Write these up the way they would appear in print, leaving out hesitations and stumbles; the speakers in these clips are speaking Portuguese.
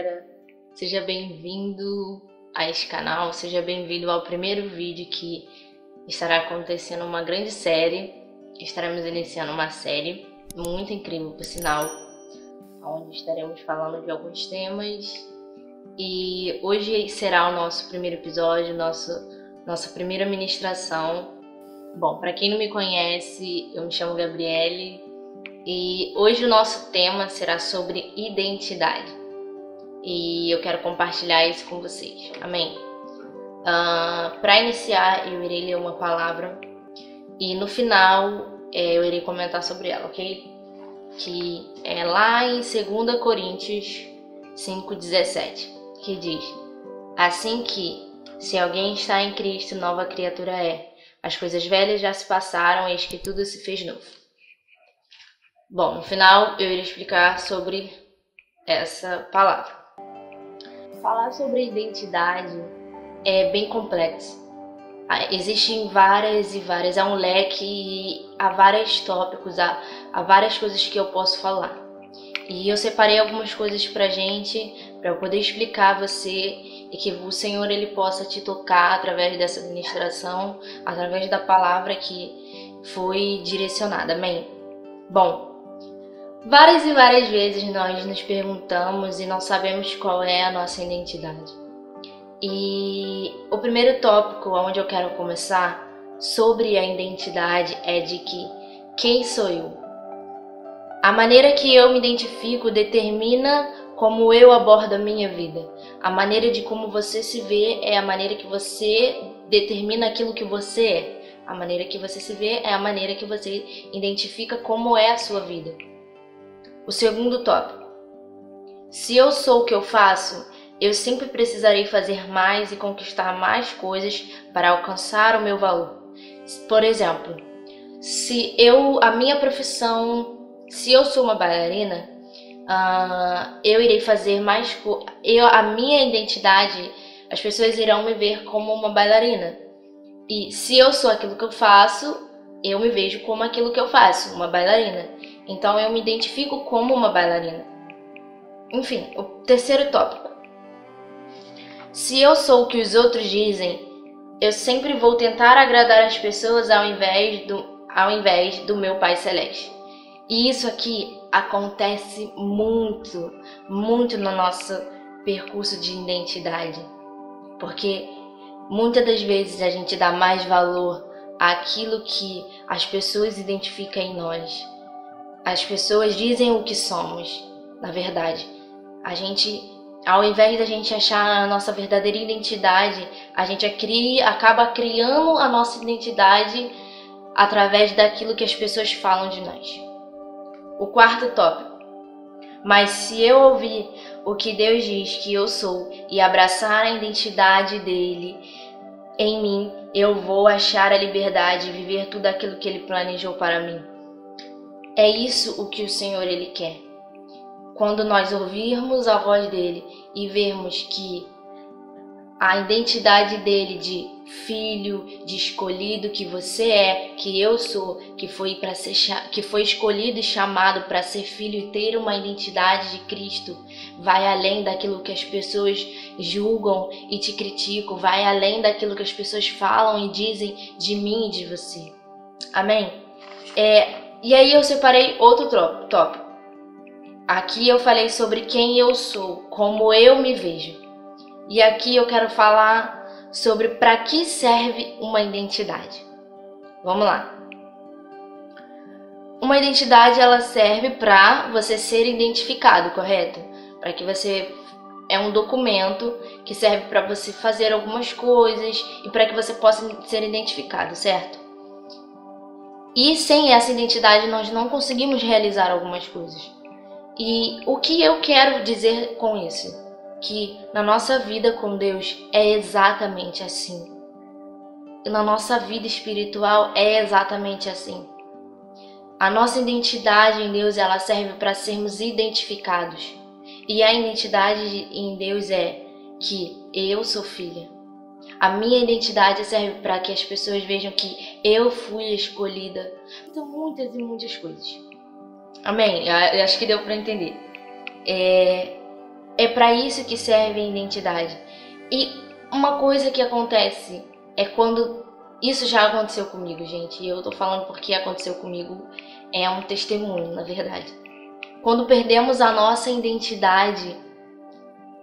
galera, seja bem-vindo a este canal, seja bem-vindo ao primeiro vídeo que estará acontecendo uma grande série. Estaremos iniciando uma série muito incrível, por sinal, onde estaremos falando de alguns temas, e hoje será o nosso primeiro episódio, nossa primeira ministração. Bom, para quem não me conhece, eu me chamo Gabriele e hoje o nosso tema será sobre identidade. E eu quero compartilhar isso com vocês. Amém? Para iniciar, eu irei ler uma palavra e no final eu irei comentar sobre ela, ok? Que é lá em 2 Coríntios 5,17, que diz: assim que, se alguém está em Cristo, nova criatura é. As coisas velhas já se passaram, eis que tudo se fez novo. Bom, no final eu irei explicar sobre essa palavra. Falar sobre identidade é bem complexo. Existem várias e várias, há um leque e há vários tópicos, há várias coisas que eu posso falar. E eu separei algumas coisas pra gente, para eu poder explicar a você e que o Senhor ele possa te tocar através dessa ministração, através da palavra que foi direcionada. Amém? Bom, várias e várias vezes nós nos perguntamos e não sabemos qual é a nossa identidade. E o primeiro tópico onde eu quero começar sobre a identidade é de que quem sou eu? A maneira que eu me identifico determina como eu abordo a minha vida. A maneira de como você se vê é a maneira que você determina aquilo que você é. A maneira que você se vê é a maneira que você identifica como é a sua vida. O segundo tópico: se eu sou o que eu faço, eu sempre precisarei fazer mais e conquistar mais coisas para alcançar o meu valor. Por exemplo, se eu sou uma bailarina, eu irei fazer mais coisas. A minha identidade, as pessoas irão me ver como uma bailarina. E se eu sou aquilo que eu faço, eu me vejo como aquilo que eu faço, uma bailarina. Então eu me identifico como uma bailarina. Enfim, o terceiro tópico: se eu sou o que os outros dizem, eu sempre vou tentar agradar as pessoas ao invés do meu Pai Celeste. E isso aqui acontece muito, muito no nosso percurso de identidade. Porque muitas das vezes a gente dá mais valor àquilo que as pessoas identificam em nós. As pessoas dizem o que somos. Na verdade, ao invés da gente achar a nossa verdadeira identidade, a gente acaba criando a nossa identidade através daquilo que as pessoas falam de nós. O quarto tópico: mas se eu ouvir o que Deus diz que eu sou e abraçar a identidade dele em mim, eu vou achar a liberdade e viver tudo aquilo que ele planejou para mim. É isso o que o Senhor ele quer. Quando nós ouvirmos a voz dele e vermos que a identidade dele de filho, de escolhido que você é, que eu sou, que foi escolhido e chamado para ser filho e ter uma identidade de Cristo, vai além daquilo que as pessoas julgam e te criticam, vai além daquilo que as pessoas falam e dizem de mim e de você. Amém? E aí eu separei outro tópico. Aqui eu falei sobre quem eu sou, como eu me vejo. E aqui eu quero falar sobre para que serve uma identidade. Vamos lá. Uma identidade ela serve para você ser identificado, correto? Para que você é um documento que serve para você fazer algumas coisas e para que você possa ser identificado, certo? E sem essa identidade nós não conseguimos realizar algumas coisas. E o que eu quero dizer com isso? Que na nossa vida com Deus é exatamente assim. E na nossa vida espiritual é exatamente assim. A nossa identidade em Deus ela serve para sermos identificados. E a identidade em Deus é que eu sou filha. A minha identidade serve para que as pessoas vejam que eu fui escolhida. São muitas e muitas coisas. Amém? Eu acho que deu para entender. É para isso que serve a identidade. E uma coisa que acontece é quando... Isso já aconteceu comigo, gente. E eu tô falando porque aconteceu comigo. É um testemunho, na verdade. Quando perdemos a nossa identidade,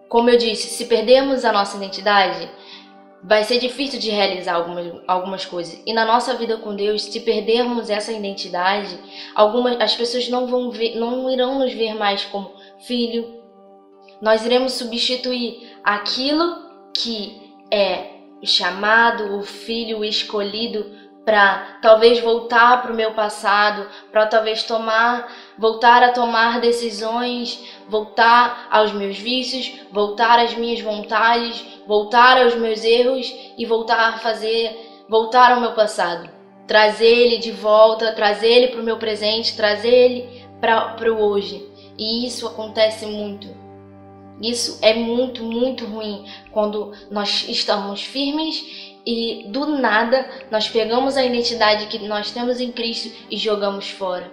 como eu disse, se perdermos a nossa identidade, vai ser difícil de realizar algumas coisas. E na nossa vida com Deus, se perdermos essa identidade, as pessoas não irão nos ver mais como filho. Nós iremos substituir aquilo que é o chamado, o filho, o escolhido, para talvez voltar para o meu passado, para talvez voltar a tomar decisões, voltar aos meus vícios, voltar às minhas vontades, voltar aos meus erros e voltar ao meu passado. Trazer ele de volta, trazer ele para o meu presente, trazer ele para o hoje. E isso acontece muito. Isso é muito, muito ruim quando nós estamos firmes e do nada nós pegamos a identidade que nós temos em Cristo e jogamos fora.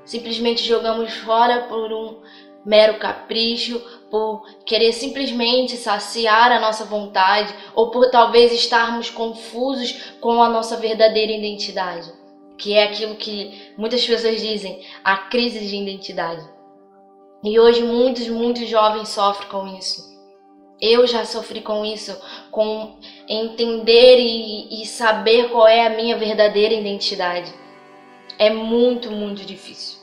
Simplesmente jogamos fora por um mero capricho, por querer simplesmente saciar a nossa vontade ou por talvez estarmos confusos com a nossa verdadeira identidade, que é aquilo que muitas pessoas dizem, a crise de identidade. E hoje muitos jovens sofrem com isso. Eu já sofri com isso, com entender e saber qual é a minha verdadeira identidade. É muito, muito difícil.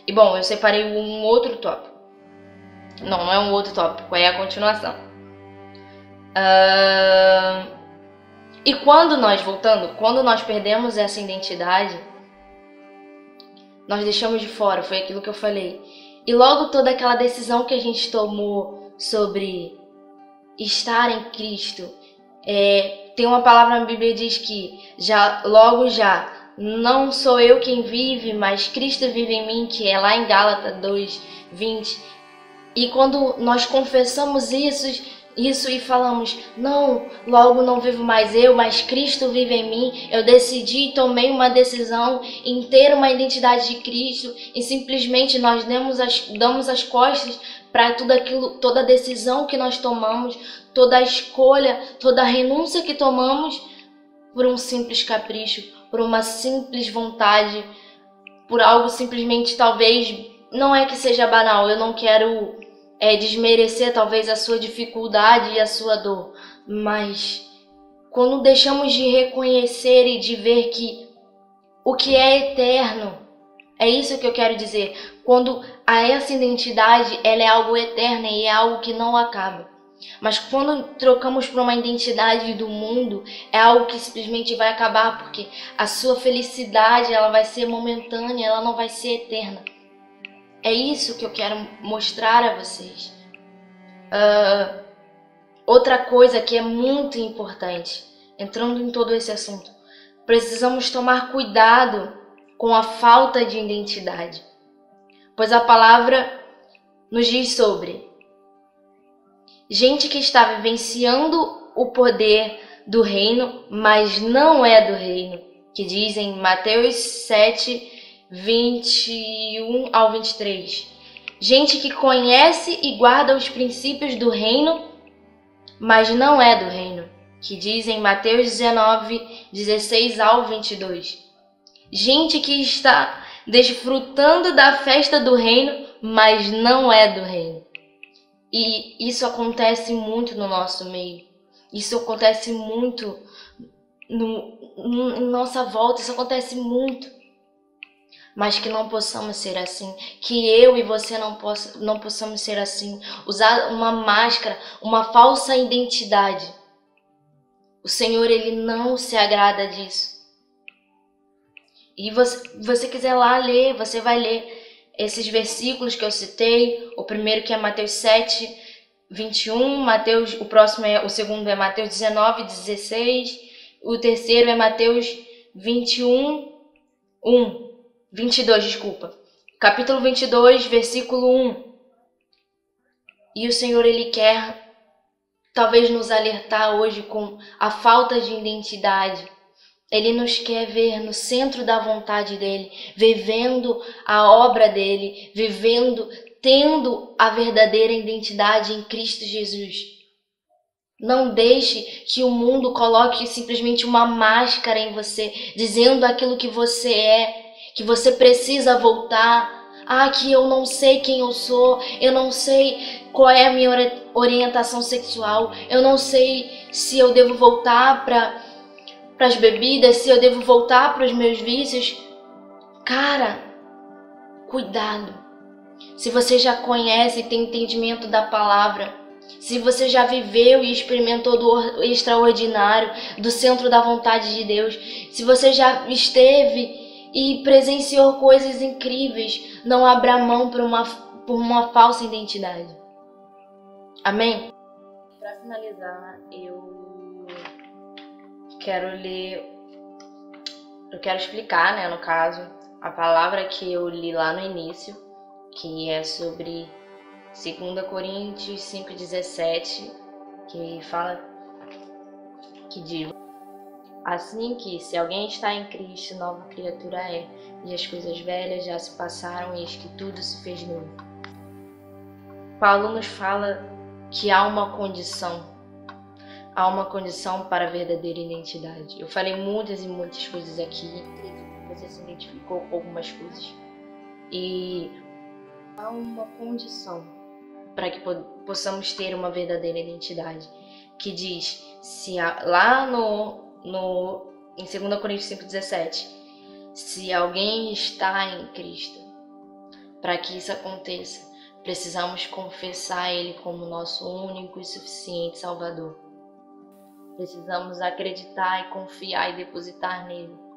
E bom, eu separei um outro tópico. Não é um outro tópico, é a continuação. E quando nós perdemos essa identidade, nós deixamos de fora, foi aquilo que eu falei. E logo toda aquela decisão que a gente tomou sobre estar em Cristo, tem uma palavra na Bíblia que diz que logo não sou eu quem vive, mas Cristo vive em mim, que é lá em Gálatas 2:20. E quando nós confessamos isso e falamos, logo não vivo mais eu, mas Cristo vive em mim, eu decidi, tomei uma decisão em ter uma identidade de Cristo e simplesmente nós damos as costas para tudo aquilo, toda a decisão que nós tomamos, toda a escolha, toda a renúncia que tomamos por um simples capricho, por uma simples vontade, por algo simplesmente talvez, não é que seja banal, eu não quero desmerecer talvez a sua dificuldade e a sua dor, mas quando deixamos de reconhecer e de ver que o que é eterno, é isso que eu quero dizer, quando essa identidade ela é algo eterno e é algo que não acaba. Mas quando trocamos por uma identidade do mundo, é algo que simplesmente vai acabar, porque a sua felicidade ela vai ser momentânea, ela não vai ser eterna. É isso que eu quero mostrar a vocês. Outra coisa que é muito importante, entrando em todo esse assunto, precisamos tomar cuidado com a falta de identidade, pois a palavra nos diz sobre gente que está vivenciando o poder do reino, mas não é do reino, que diz em Mateus 7:21-23. Gente que conhece e guarda os princípios do reino, mas não é do reino, que diz em Mateus 19:16-22. Gente que está desfrutando da festa do reino, mas não é do reino. E isso acontece muito no nosso meio. Isso acontece muito em nossa volta, isso acontece muito. Mas que não possamos ser assim, que eu e você não possamos ser assim, usar uma máscara, uma falsa identidade. O Senhor, Ele não se agrada disso. E você quiser lá ler, você vai ler esses versículos que eu citei, o primeiro que é Mateus 7:21, o segundo é Mateus 19:16, o terceiro é Mateus 22, capítulo 22, versículo 1. E o Senhor, Ele quer talvez nos alertar hoje com a falta de identidade. Ele nos quer ver no centro da vontade dele, vivendo a obra dele, vivendo tendo a verdadeira identidade em Cristo Jesus. Não deixe que o mundo coloque simplesmente uma máscara em você, dizendo aquilo que você é, que você precisa voltar. Que eu não sei quem eu sou, eu não sei qual é a minha orientação sexual, eu não sei se eu devo voltar para as bebidas, se eu devo voltar para os meus vícios. Cara, cuidado. Se você já conhece e tem entendimento da palavra, se você já viveu e experimentou do extraordinário, do centro da vontade de Deus, se você já esteve e presenciou coisas incríveis, não abra mão por uma falsa identidade. Amém? Para finalizar, eu quero explicar, né, no caso, a palavra que eu li lá no início, que é sobre 2 Coríntios 5,17, que diz: assim que, se alguém está em Cristo, nova criatura é, e as coisas velhas já se passaram, e eis que tudo se fez novo. Paulo nos fala que há uma condição para a verdadeira identidade. Eu falei muitas e muitas coisas aqui, você se identificou com algumas coisas. E há uma condição para que possamos ter uma verdadeira identidade, que diz, lá em 2 Coríntios 5,17, se alguém está em Cristo, para que isso aconteça, precisamos confessar Ele como nosso único e suficiente Salvador. Precisamos acreditar e confiar e depositar nele.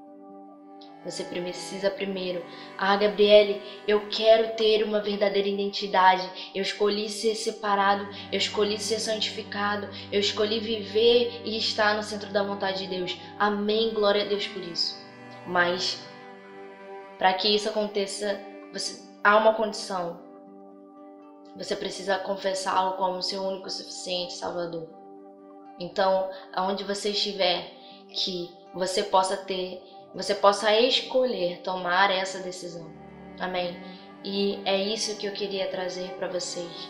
Você precisa primeiro: Gabriele, eu quero ter uma verdadeira identidade. Eu escolhi ser separado, eu escolhi ser santificado, eu escolhi viver e estar no centro da vontade de Deus. Amém, glória a Deus por isso. Mas, para que isso aconteça, há uma condição. Você precisa confessá-lo como seu único e suficiente Salvador. Então, aonde você estiver, que você possa escolher tomar essa decisão. Amém? E é isso que eu queria trazer para vocês.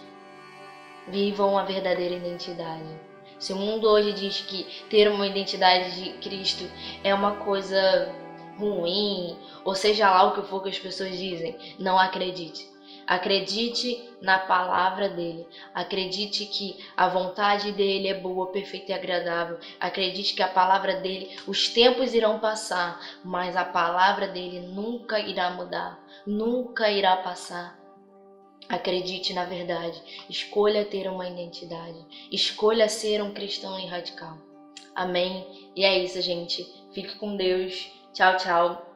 Vivam a verdadeira identidade. Se o mundo hoje diz que ter uma identidade de Cristo é uma coisa ruim, ou seja lá o que for que as pessoas dizem, não acredite. Acredite na palavra dele. Acredite que a vontade dele é boa, perfeita e agradável. Acredite que a palavra dele, os tempos irão passar, mas a palavra dele nunca irá mudar, nunca irá passar. Acredite na verdade. Escolha ter uma identidade. Escolha ser um cristão e radical. Amém? E é isso, gente. Fique com Deus. Tchau, tchau.